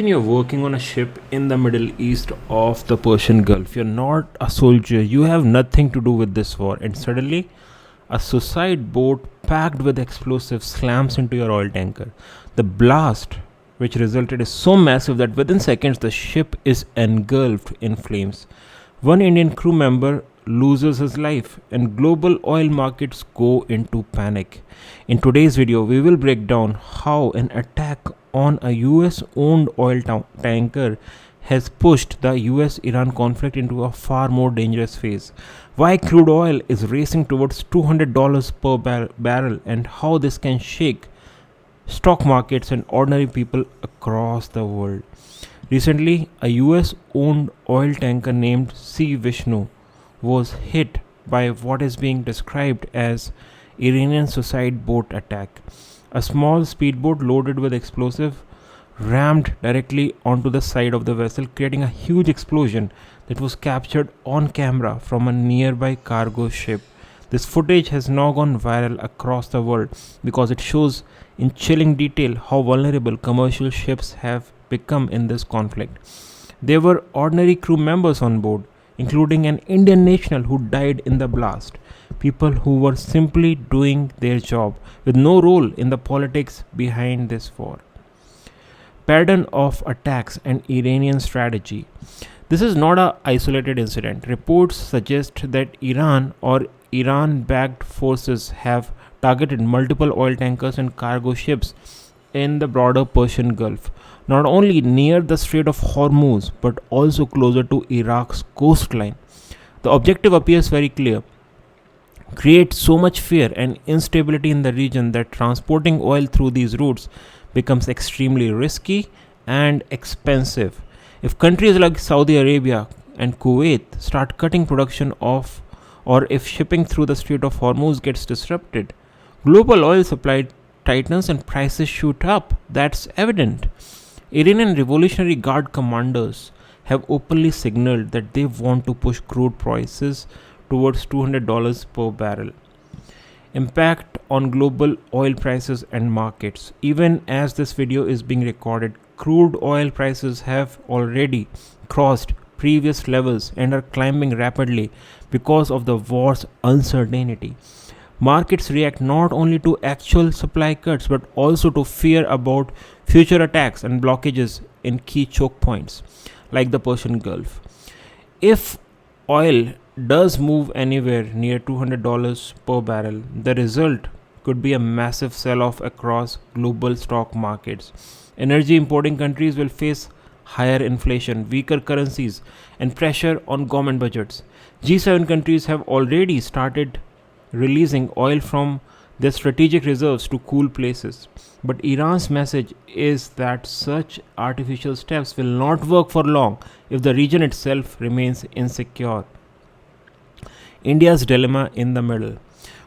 You're working on a ship in the Middle East of the Persian Gulf. You're not a soldier, you have nothing to do with this war, and suddenly a suicide boat packed with explosives slams into your oil tanker. The blast, which resulted, is so massive that within seconds the ship is engulfed in flames. One Indian crew member loses his life, and global oil markets go into panic. In today's video, we will break down how an attack on a US owned tanker has pushed the US Iran conflict into a far more dangerous phase, why crude oil is racing towards $200 per barrel, and how this can shake stock markets and ordinary people across the world. Recently, a US owned oil tanker named Sea Vishnu was hit by what is being described as Iranian suicide boat attack. A small speedboat loaded with explosive rammed directly onto the side of the vessel, creating a huge explosion that was captured on camera from a nearby cargo ship. This footage has now gone viral across the world because it shows in chilling detail how vulnerable commercial ships have become in this conflict. There were ordinary crew members on board, including an Indian national who died in the blast. People who were simply doing their job with no role in the politics behind this war. Pattern of attacks and Iranian strategy. This is not an isolated incident. Reports suggest that Iran or Iran backed forces have targeted multiple oil tankers and cargo ships in the broader Persian Gulf, not only near the Strait of Hormuz but also closer to Iraq's coastline. The objective appears very clear: create so much fear and instability in the region that transporting oil through these routes becomes extremely risky and expensive. If countries like Saudi Arabia and Kuwait start cutting production off, or if shipping through the Strait of Hormuz gets disrupted, global oil supply tightens and prices shoot up. That's evident. Iranian Revolutionary Guard commanders have openly signaled that they want to push crude prices towards $200 per barrel. Impact on global oil prices and markets. Even as this video is being recorded, crude oil prices have already crossed previous levels and are climbing rapidly because of the war's uncertainty. Markets react not only to actual supply cuts but also to fear about future attacks and blockages in key choke points like the Persian Gulf. If oil does move anywhere near $200 per barrel, the result could be a massive sell off across global stock markets. Energy importing countries will face higher inflation, weaker currencies, and pressure on government budgets. G7 countries have already started releasing oil from their strategic reserves to cool places. But Iran's message is that such artificial steps will not work for long if the region itself remains insecure. India's dilemma in the middle.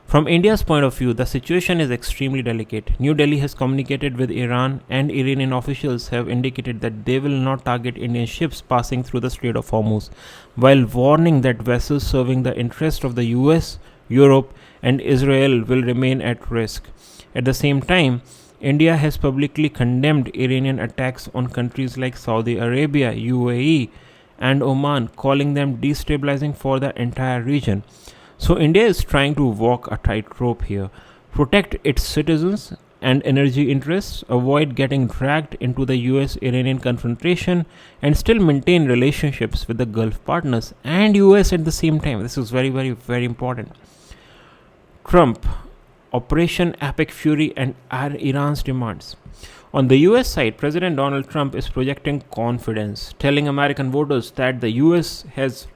From India's point of view, the situation is extremely delicate. New Delhi has communicated with Iran, and Iranian officials have indicated that they will not target Indian ships passing through the Strait of Hormuz, while warning that vessels serving the interests of the US, Europe, and Israel will remain at risk. At the same time, India has publicly condemned Iranian attacks on countries like Saudi Arabia, UAE, and Oman, calling them destabilizing for the entire region. So India is trying to walk a tightrope here, protect its citizens and energy interests, avoid getting dragged into the US-Iranian confrontation, and still maintain relationships with the Gulf partners and US at the same time. This is very, very, very important. Trump, Operation Epic Fury, and Iran's demands. On the US side, President Donald Trump is projecting confidence, telling American voters that the US has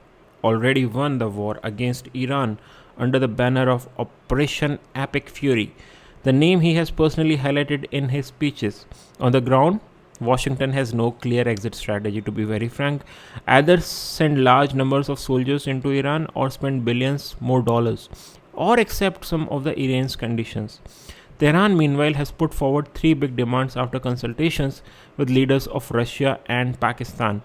already won the war against Iran under the banner of Operation Epic Fury, the name he has personally highlighted in his speeches. On the ground, Washington has no clear exit strategy, to be very frank. Either send large numbers of soldiers into Iran or spend billions more dollars, or accept some of the Iran's conditions. Tehran, meanwhile, has put forward three big demands after consultations with leaders of Russia and Pakistan: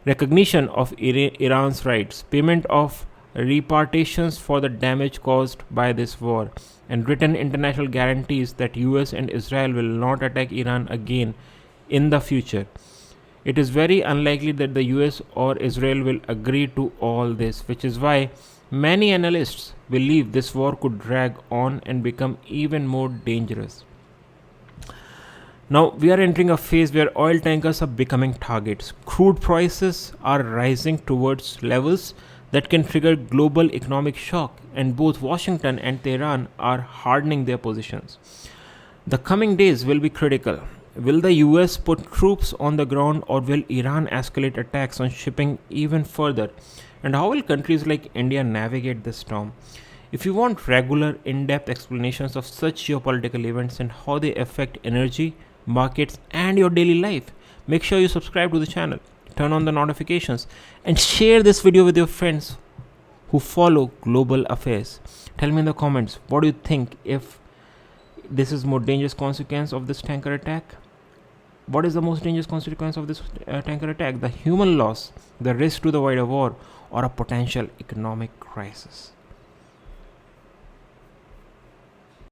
recognition of Iran's rights, payment of reparations for the damage caused by this war, and written international guarantees that US and Israel will not attack Iran again in the future. It is very unlikely that the US or Israel will agree to all this, which is why many analysts believe this war could drag on and become even more dangerous. Now, we are entering a phase where oil tankers are becoming targets. Crude prices are rising towards levels that can trigger global economic shock, and both Washington and Tehran are hardening their positions. The coming days will be critical. Will the US put troops on the ground, or will Iran escalate attacks on shipping even further? And how will countries like India navigate this storm? If you want regular, in depth explanations of such geopolitical events and how they affect energy, markets, and your daily life, make sure you subscribe to the channel, turn on the notifications, and share this video with your friends who follow global affairs. Tell me in the comments, what do you think? If this is more dangerous consequence of this tanker attack, what is the most dangerous consequence of this tanker attack? The human loss, the risk to the wider war, or a potential economic crisis?